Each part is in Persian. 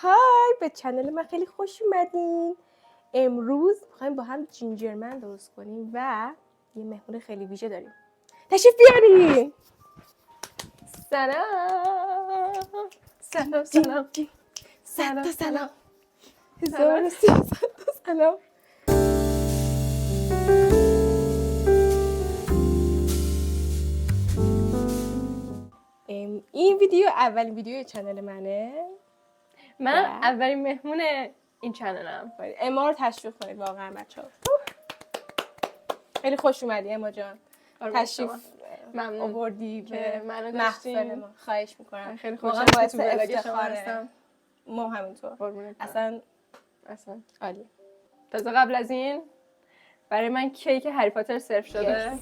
های به چنل من خیلی خوش اومدین. امروز میخوایم با هم جینجرمن درست کنیم و یه مهمون خیلی ویژه داریم. تشریف بیارین. سلام سلام سلام سلام سلام 1300 سلام. این ویدیو اولین ویدیو چنل منه. من اولین مهمون این چنلم. اما رو تشویق کنید واقعا بچه‌ها. خیلی خوش اومدی اما جان. تشریف ممنون آوردی که به منو محفل داشتین. ما. خواهش میکنم. خیلی واقعا خوشحالم باعث که تو بلاگ شما افتخاره. هستم. ما همینطور. قربونت اصلا عالی. تازه قبل از این برای من کیک هری پاتر سرو شده.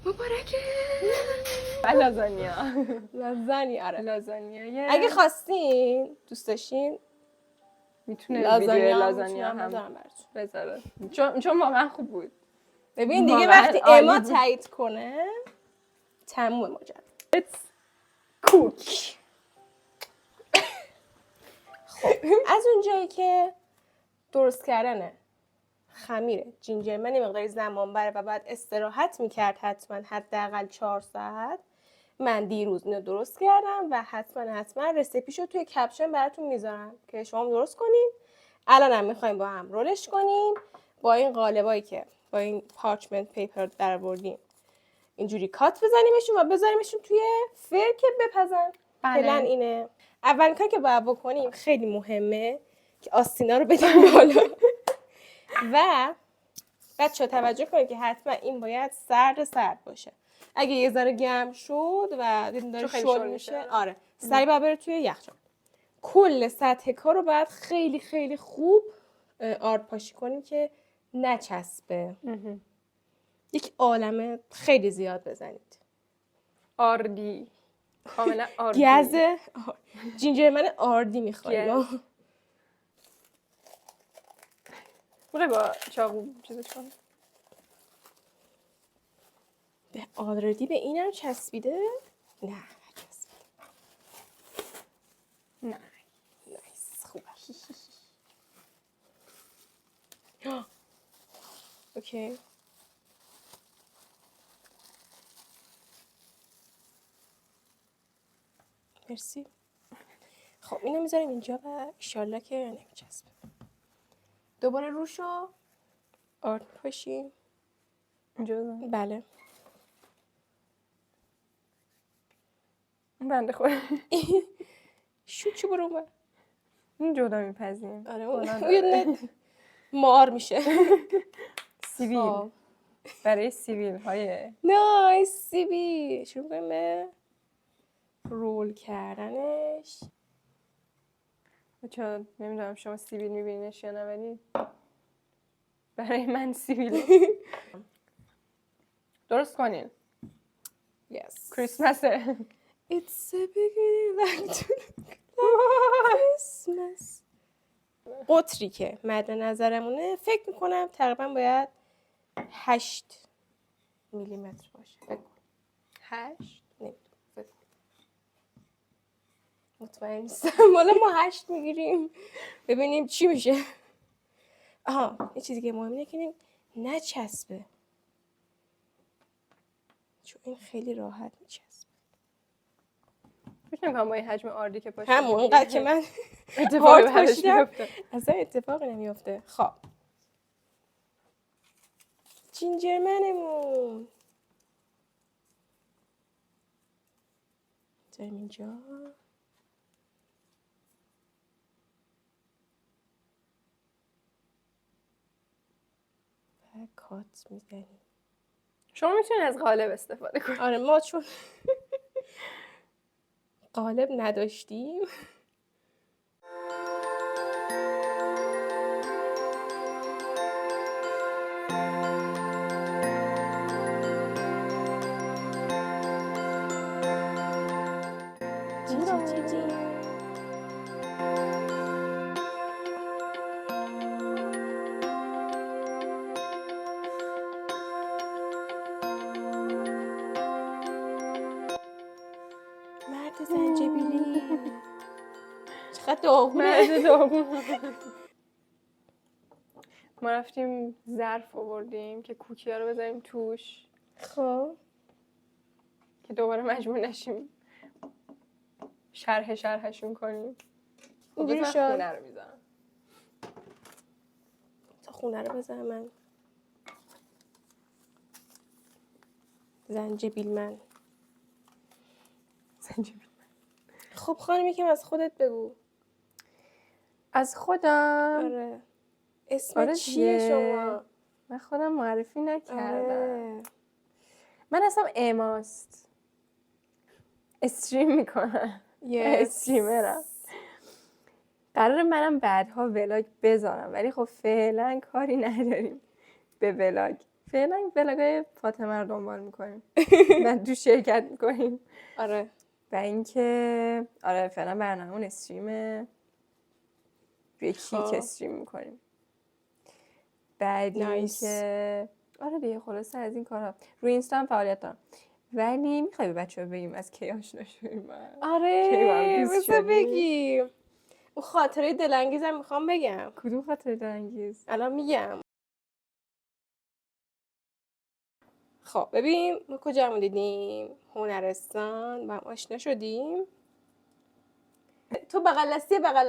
مبارکه. و لازانیا. لازانیا. آره. لازانیا. اگه خواستین دوست داشتین میتونه ویدیو لازانیا هم هم بذاره. چون واقعا خوب بود. ببین دیگه وقتی اما تایید کنه تموم ماجرا. It's cook. خب از اونجایی که درست کردن خمیر جینجرمن یه مقداری زمان بره و بعد استراحت میکرد حتما حداقل 4 ساعت، من دیروز اینو درست کردم و حتما رسیپیشو توی کپشن براتون میذارم که شما درست کنین. الان هم میخوایم با هم رولش کنیم با این قالبایی که با این پارچمنت پیپر در آوردیم، اینجوری کات بزنیمشون و بذاریمشون توی فر که بپزن. پلن اینه. اولین کاری که باید بکنیم خیلی مهمه که آستینا رو بدیم بالا و بچه‌ها توجه کنید که حتما این باید سرد باشه. اگه یه ذره گرم شد و دیدین داره شل میشه، آره سریع باید بره توی یخچال. کل سطح کار رو باید خیلی خیلی خوب آرد پاشی کنیم که نچسبه. یک عالمه خیلی زیاد بزنید. آردی کاملا آردی. گزه جینجرمن آردی میخوایم. میخوای با چاقو چیزش کنم؟ به آردی به اینم چسبیده؟ نه چسبیده. نه نایس خوبه. اوکی. مرسی. خب اینو میذاریم اینجا و ایشالله که نمیچسبه. دوباره روشو آرد پاشیم. اینجا بله. بنده خدا شوچو برو اون. این جدا میپذیم. آره اون مار میشه. سیبیل. برای سیبیل های نایس سیبیل. شروع کنیم به رول کردنش. چون نمیدونم شما سیبیل میبینینش یا نه ولی برای من سیبیل درست کنین. Yes. کریسمسه. It's a beginning like Christmas. قطری که مد نظرمونه فکر میکنم تقریبا باید 8 میلیمتر باشه. فکر کنم 8 نمیدونم. مطمئن نیستم. حالا ما 8 میگیریم ببینیم چی میشه. آها یه چیزی که مهمه که این نچسبه، چون این خیلی راحت میچسبه. فکر نمی‌کنم با این حجم آردی که پاشید همون اینقدر که من اتفاقی براش میفته. اصلا اتفاقی نمیفته. خب جینجرمنمون داریم اینجا و کات میزنیم. شما میتونید از قالب استفاده کنید. آره ما چون قالب نداشتیم مرد زنجبیلی. چقدر داغونه. مرد داغون. ما رفتیم ظرف آوردیم که کوکی‌ها رو بذاریم توش خب که دوباره مجبور نشیم شرحشون کنیم. اینجوری من شد. خونه رو میذارم. تا خونه رو بذارم من. زنجبیل من. خب خانم یکم از خودت بگو. از خودم. آره. اسم آره چیه دیگه. شما؟ من خودم معرفی نکردم. آره. من اصلا ایماست. استریم میکنم. استریمرم. قرار منم بعدها ولاگ بذارم ولی خب فعلا کاری نداریم به ولاگ. فعلا ولاگای فاطمه رو دنبال میکنیم. من تو شرکت میکنیم. آره. و اینکه آره فعلا برنامه‌مون استریمه. روی کیک استریم میکنیم. بعد اینکه آره دیگه خلاصه از این کارا. روی اینستا هم فعالیت دارم. ولی میخوای به بچه‌ها بگیم از کی آشنا شدیم؟ آره بذار بگیم. اون خاطره دلانگیزم میخوام بگم. کدوم خاطره دلانگیز؟ الان میگم. خب ببین ما کجا دیدیم؟ هنرستان با هم آشنا شدیم. تو بغل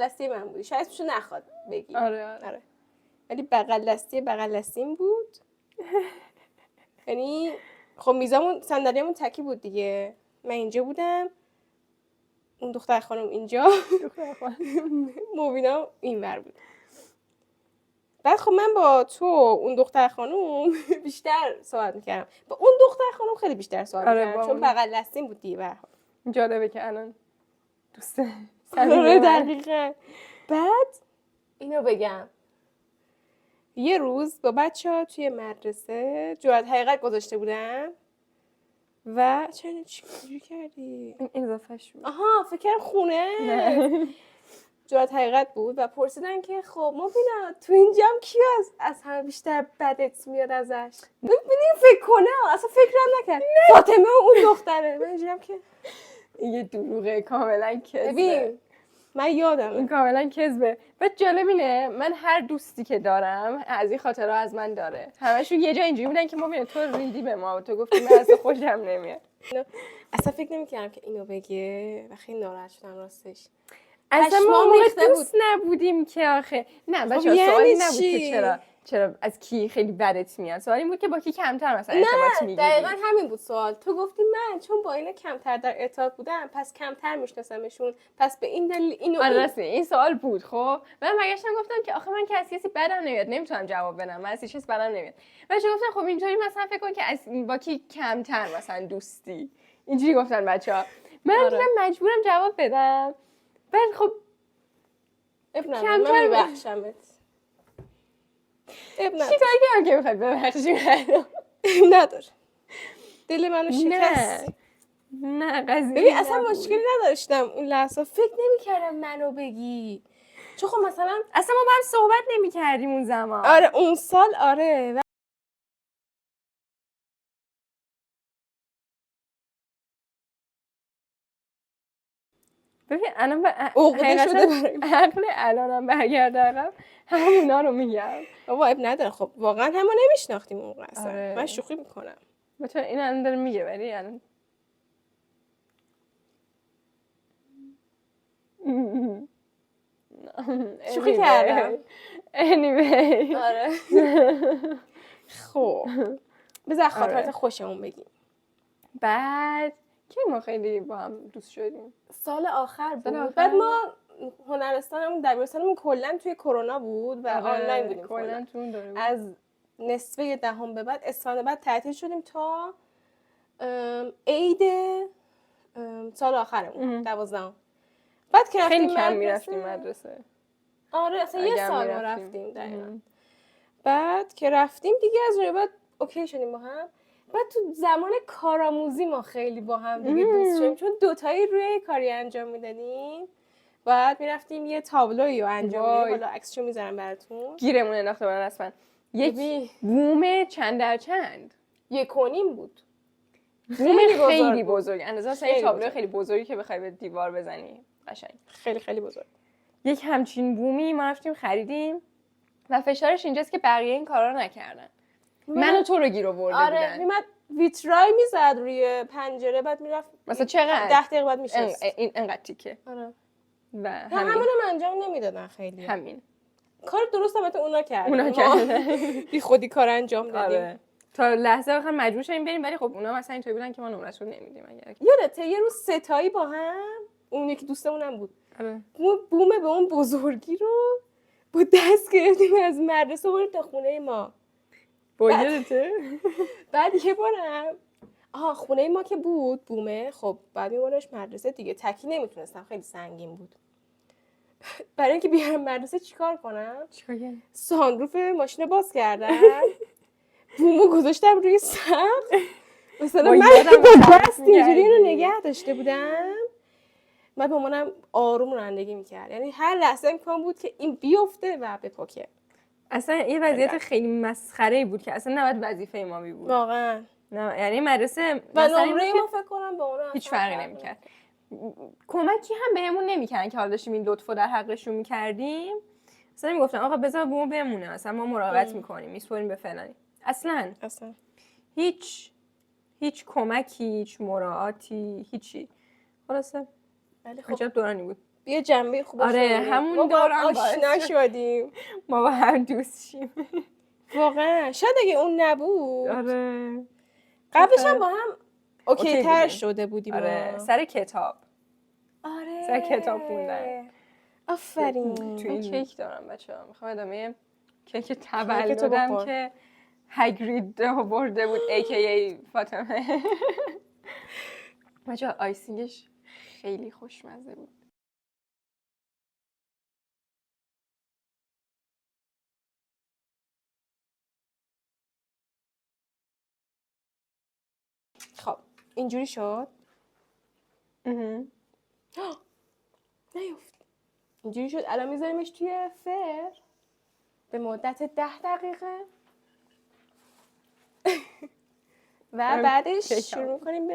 دستی من بودی. شاید اسمشو نخواد بگی. آره. ولی بغل دستیم بود. یعنی خب میزامون صندلیمون تکی بود دیگه. من اینجا بودم. اون دختر خانم اینجا. موبینا اینور بود. بعد خب من با تو اون دختر خانم بیشتر صحبت میکردم. با اون دختر خانم خیلی بیشتر صحبت میکردم چون بغل دستیم بود دیگه. جالبه که الان دوست آره دقیقاً. بعد اینو بگم یه روز با بچه‌ها توی مدرسه جرأت حقیقت گذاشته بودم و چی کردی؟ این اضافهش بود. آها فکر خونه نه. جرأت حقیقت بود و پرسیدن که خب مبینا تو اینجا هم کی از همه بیشتر بدت میاد ازش؟ ببینیم فکر کنه اصلا فکرم نکرد. فاطمه و اون دختره. من اینجوریم که یه دروغه کاملا کذبه. ببین من یادم این کاملا کذبه. بعد جالب اینه من هر دوستی که دارم از این خاطرها از من داره. همشون یه جا اینجوری بودن که مبینا تو ریدی به ما و تو گفتی من اصلا خوشم نمیاد. اصلا فکر نمی‌کردم که اینو بگه و خیلی ناراحت شدم راستش. اصلا ما دوست نبودیم که آخه نه بچه‌ها سوالی نبود که چرا از کی خیلی بدت میاد. سوالی این بود که با کی کمتر مثلا ارتباط میگیری. دقیقاً همین بود سوال. تو گفتی من چون با اینا کمتر در ارتباط بودم پس کمتر میشناسمشون پس به این دلیل اینو راستی این سوال بود. خب من برگشتم گفتم که آخه من که از کسی بدم نمیاد نمیتونم جواب بدم. من از هیچ کس بدم نمیاد. بچه‌ها گفتن خب اینطوری مثلا فکر کن که از با کی کمتر مثلا دوستی. اینجوری گفتن بچه‌ها. من مجبورم جواب بدم. بعد خب من میبخشمت. چی کار کردم که میخوای ببخشی؟ نداره. دل منو شکست. نه قضیه ببین اصلا مشکلی نداشتم اون لحظه. فکر نمی‌کردم منو بگی. چون خب مثلا اصلا ما با هم صحبت نمی‌کردیم اون زمان. آره اون سال آره. ببین الان عقده شده برای عقل الانم برگردم همونا رو میگم. بابا عیب نداره. خب واقعا همو نمیشناختیم اون موقع اصلا. آره. من شوخی میکنم. بچه این الان داره میگه ولی الان شوخی کردم. anyway. آره. خب بذار خاطرات خوشمون بگیم. بعد کی ما خیلی با هم دوست شدیم؟ سال آخر بود. بعد ما هنرستانمون دبیرستانمون کلا توی کرونا بود و آنلاین بودیم. کلا تو اون دوره بود. از نصفه دهم به بعد اسفند بعد تعطیل شدیم تا عید سال آخرمون 12. بعد که خیلی کم میرفتیم مدرسه. آره اصلا یه سال ما رفتیم دقیقاً. بعد که رفتیم دیگه از اون بعد اوکی شدیم با هم. بعد تو زمان کارآموزی ما خیلی با هم دیگه دوست شدیم چون دوتایی روی کاری انجام میدادیم. بعد میرفتیم یه تابلویی رو انجام میدیم. حالا عکسشو میذارم براتون. گیرمون انداخته بودن رسما. یک بوم چند در چند 1.5 بود. بوم خیلی خیلی بزرگ. بزرگ، اندازه مثلا خیلی یه تابلو بزرگ. خیلی بزرگی که بخوای به دیوار بزنی قشنگ. خیلی خیلی بزرگ. یک همچین بومی ما رفتیم خریدیم و فشارش اینجاست که بقیه این کارا رو نکردن. من و تو رو گیر آورده آره بودن. میمد ویترای میزد روی پنجره بعد میرفت مثلا چقدر 10 دقیقه بعد میشست. این انقدر تیکه آره. و همینم انجام نمیدادن خیلی. همین کار درست البته اونا کردن. اونا ما کردن. بی خودی کار انجام دادیم. آره. تا لحظه آخر مجبور شدیم بریم ولی خب اونا مثلا اینطوری بودن که ما نمرهشون نمیدیم اگر. یادته یه روز ستایی با هم اون یکی دوستمونم بود. آره. بوم به اون بزرگی رو با دست گرفتیم از مدرسه بردیم تا خونه ما. با یادته؟ بعد یه بارم خونه ما که بود بومه، خب بعد میبرنش مدرسه دیگه، تکی نمیتونستم، خیلی سنگین بود. برای اینکه بیارم مدرسه چیکار کنم؟ سانروف ماشین باز کردم، بومو گذاشتم روی سقف، مثلا من با دست اینجوری اینو نگه داشته بودم. بعد مامانم آروم رانندگی میکرد، یعنی هر لحظه امکان بود که این بیفته و بپاکه. اصلا یه وضعیت خیلی مسخره‌ای بود که اصلا نباید وظیفه ما بود. واقعا. نه یعنی مدرسه و نمره ما فکر کنم با اونا هیچ فرقی نمی‌کرد. کمکی هم بهمون نمی‌کردن که حالا داشتیم این لطفو در حقشون می‌کردیم. مثلا میگفتن آقا بذار بومو بمونه، مثلا ما مراقبت می‌کنیم، میسپریم به فلانی. اصلا هیچ کمکی، هیچ مراعاتی، هیچی. خلاصه ولی خب عجب دورانی بود. یه جنبه خوبش آره همون دوران آشنا شدیم. ما با هم دوست شیم. واقعا شاید اگه اون نبود آره قبلش هم با هم اوکی تر شده بودیم. آره سر کتاب. آره سر کتاب خوندن. آفرین. تو این کیک دارم بچه‌ها، میخوام ادامه کیک تولدم که هاگرید آورده بود AKA فاطمه. بچه‌ها آیسینگش خیلی خوشمزه بود. خب اینجوری شد. نیفت. اینجوری شد. الان میذاریمش توی فر به مدت 10 دقیقه و بعدش شروع کنیم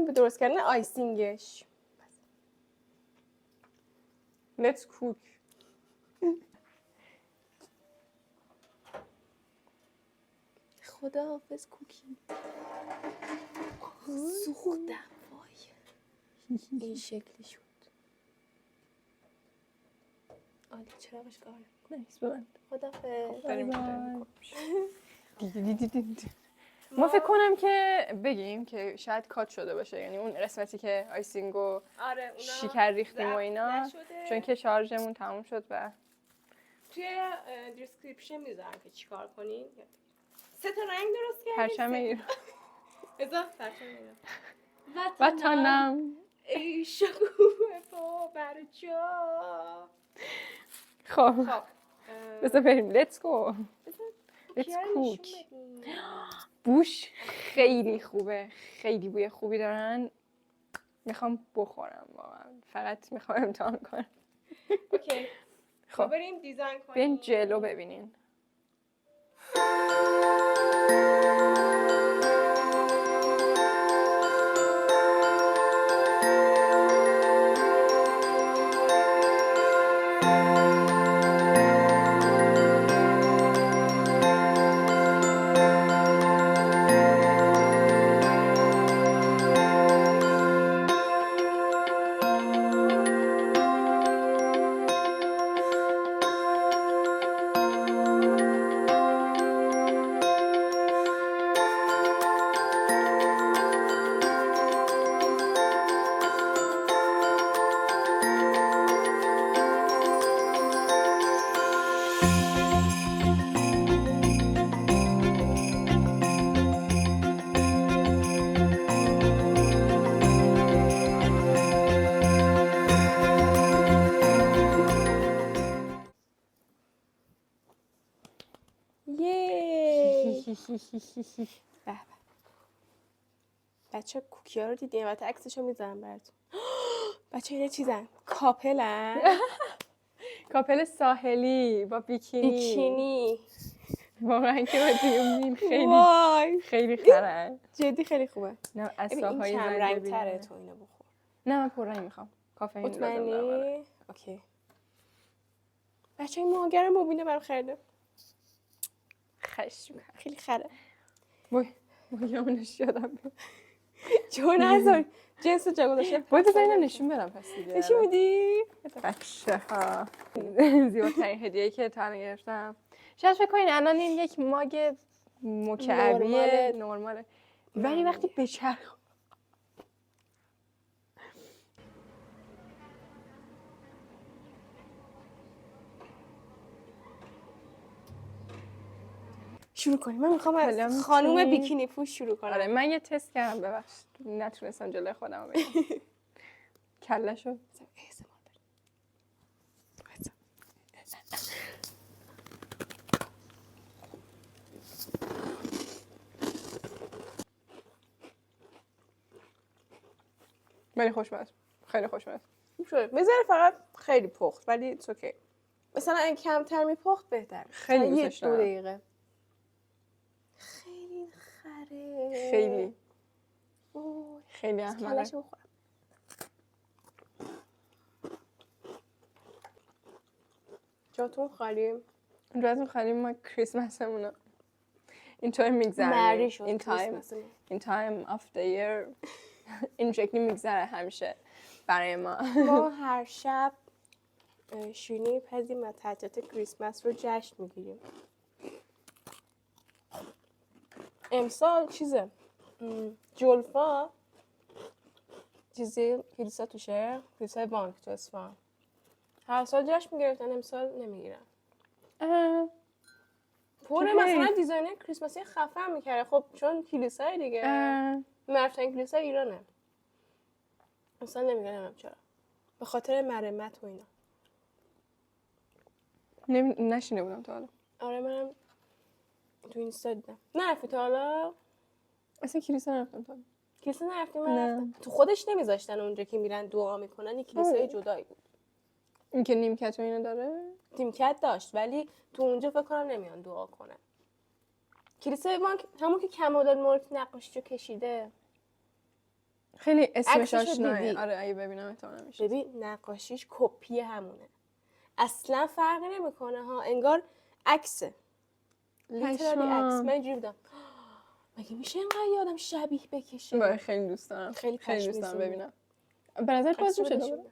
به درست کردن آیسینگش. Let's cook. خدا حافظ کوکی. سوختم وای. این شکلی شد. عالی. چراغش کار نیست ببند. خدا حافظ. ما فکر کنم که بگیم که شاید کات شده باشه، یعنی اون قسمتی که آیسینگو شکر ریختیم و اینا، چون که شارژمون تموم شد و توی دیسکریپشن میذارم که چیکار کنین. 3 تا رنگ درست کردیم. پرچم ایران. پرچم ایران. وطنم ای شکوه پا بر جا. خب بذار بریم. Let's go. Let's cook. بوش خیلی خوبه، خیلی بوی خوبی دارن. میخوام بخورم واقعا، فقط میخوام امتحان کنم. اوکی. خب بریم دیزاین کنیم. بیاین جلو ببینین. بچه کوکی ها رو دیدیم و عکسشو میذارم براتون. بچه اینا چیزن؟ کاپلن. کاپل ساحلی با بیکینی. واقعا که باید خیلی وای خیلی خره. جدی خیلی خوبه. نه این اصلاحای کم زنگ رنگ ببینم. تره، تو اینو بخور. نه من پررنگ میخوام. کافئین لازم دارم. مطمئنی؟ اوکی. بچه این ماگر مبینه برام خریده. خشم. خیلی خره. وای اونش یادم بیاد. چون نذار جنس جا گذاشته. باید بزنین نشون برم پس دیگه. نشون میدی؟ بچه ها زیباترین هدیه‌ای که تا الان گرفتم. شاید فکر کنین الان این یک ماگ مکعبی نرماله، ولی وقتی بچرخ شروع کنیم. من میخوام از خانوم بیکینی پوش شروع کنم. آره من یه تست کردم، ببخشید نتونستم جلوی خودم رو بگیرم. کله‌شو ولی خوشمزه، خیلی خوشمزه شده. بذاره فقط خیلی پخت ولی it's okay. مثلا این کمتر میپخت بهتر. خیلی دوستش دارم. 2 دقیقه. خیلی خره. خیلی خیلی احمقه. کله‌شو بخورم. جاتون خالی. جاتون خالی. ما کریسمسمونو اینطور میگذرونیم. این تایم of the year این شکلی میگذره همیشه برای ما. ما هر شب شیرینی پزیم و تعطیلات کریسمس رو جشن میگیریم. امسال چیزه جلفا چیزی کلیسا توشه، کلیسای بانک تو اصفهان. هر سال جشن میگرفتن، امسال نمیگیرن. پره مثلا دیزاین کریسمسی خفن میکرده. خب چون کلیسای دیگه معروفترین کلیسای ایرانه. اصلا نمیگم چرا. به خاطر مرمت و اینا. نشینه بودم تا حالا. آره منم تو اینستا دیدم. نرفتی تا حالا؟ اصلا کلیسا نرفتم تا حالا. کلیسا نرفتی؟ من رفتم. تو خودش نمیذاشتن اونجا که میرن دعا میکنن. یک کلیسای جدایی بود. این که نیمکت و اینو داره؟ نیمکت داشت ولی تو اونجا فکر کنم نمیان دعا کنن. کلیسای بانک همون که کمادال ملک نقاشیشو کشیده. خیلی اسمش آشناه. آره اگه ببینم احتمالاً میشه. ببین نقاشیش کپی همونه. اصلا فرقی نمیکنه ها. انگار عکسه. لیترالی عکس. من اینجوری بودم مگه میشه اینقدر یادم شبیه بکشه؟ باید خیلی دوست دارم. خیلی دوست دارم ببینم. به نظر باز میشه دوباره؟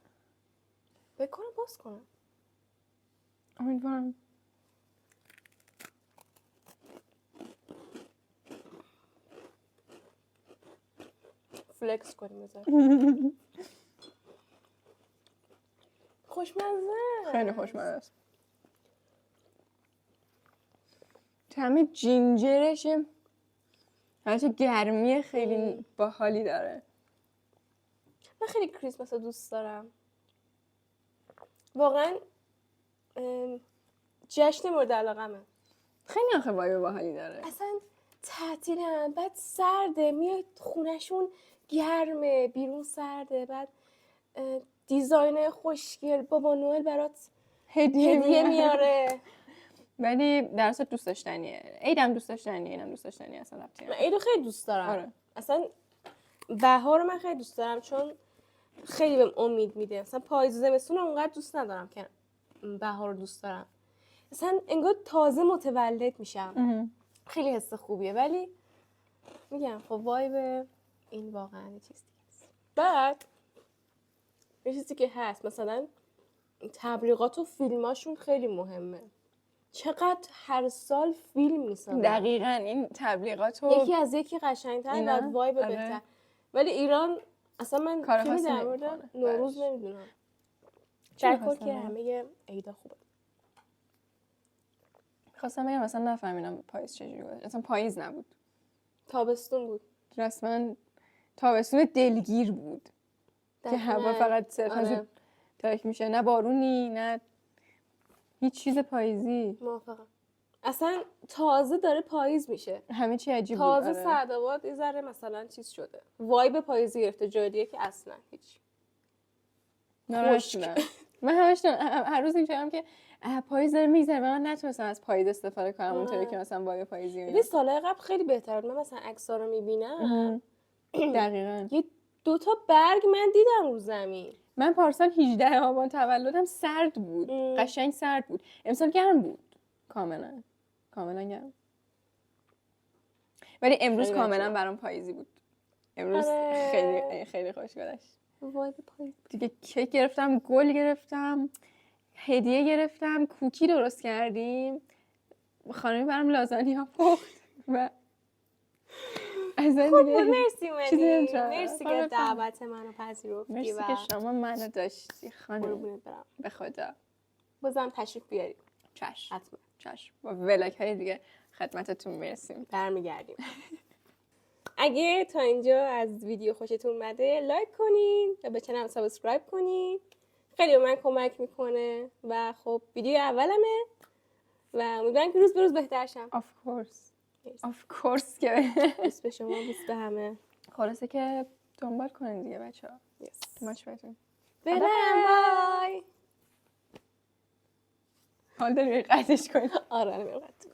بکنم باز کنم. امیدوارم. فلکس کنیم بذار. خوشمزه. خیلی خوشمزه است. طعم جینجرش هرچه گرمی خیلی باحالی داره. من خیلی کریسمس رو دوست دارم. واقعا جشن مورد علاقمه. خیلی آخه وایب باحالی داره. اصلا تعطیلن، بعد سرده، میای خونهشون گرمه، بیرون سرده، بعد دیزاین خوشگل بابا نوئل برات هدیه میاره. ولی در اصل دوست داشتنیه. عیدم دوست داشتنیه، اینم دوست داشتنیه. اصلا ربطی نداره. من عیدو خیلی دوست دارم. آره. اصلا بهار من خیلی دوست دارم چون خیلی بهم امید میده. مثلا پاییز و زمستون اونقدر دوست ندارم که بهار رو دوست دارم. مثلا انگار تازه متولد میشم. خیلی حس خوبیه ولی میگم خب وایب این واقعا یه چیز دیگه است. بعد یه چیزی که هست مثلا تبلیغات و فیلماشون خیلی مهمه. چقدر هر سال فیلم میسازن. دقیقاً این تبلیغاتو یکی از یکی قشنگ‌تر و وایب بهتر. ولی ایران اصلا من فیلمی در مورد نوروز نمیدونم. در کل که همه عیدا خوبه. خواستم بگم مثلا نفهمیدم پاییز چجوری بود. اصلا پاییز نبود. تابستون بود. رسما تابستون دلگیر بود. که هوا فقط صرفا تاریک میشه. نه بارونی نه هیچ چیز پاییزی. موافقم. اصلا تازه داره پاییز میشه. همه چی عجیب بود. تازه سعدآباد یه ذره مثلا چیز شده. وایب پاییزی گرفته جای دیگه که اصلا هیچ. ناراحت شدم. من همش هر روز اینجوریم که پاییز داره میگذره و من نتونستم از پاییز استفاده کنم اونطوری که مثلا با پاییزی و ببین سالهای قبل خیلی بهتر بود. من مثلا عکس‌ها رو میبینم دقیقاً یه 2 تا برگ من دیدم رو زمین. من پارسال 18 آبان تولدم سرد بود، قشنگ سرد بود. امسال گرم بود، کاملا گرم. ولی امروز کاملا برام پاییزی بود. امروز خیلی خوش گذشت. وای به پاییز. دیگه کیک گرفتم، گل گرفتم، هدیه گرفتم، کوکی درست کردیم. خانمی برام لازانیا پخت و از خب مرسی منی، مرسی که دعوت منو پذیرفتی. مرسی که شما منو داشتی خانم. قربونت برم. به خدا. بازم تشریف بیارید. چشم. حتما. چشم. با ولاک‌های دیگه خدمتتون میرسیم. برمیگردیم. اگه تا اینجا از ویدیو خوشتون اومده لایک کنین و به کانالم سابسکرایب کنین. خیلی به من کمک میکنه و خب ویدیو اولمه و امیدوارم که روز به روز بهتر شم. Of course که بوس به شما، بوس به همه. خلاصه که دنبال کنین دیگه بچه‌ها. Yes. بهتون. برم بای. حال داری قطعش کنی؟ آره نمی‌قطع.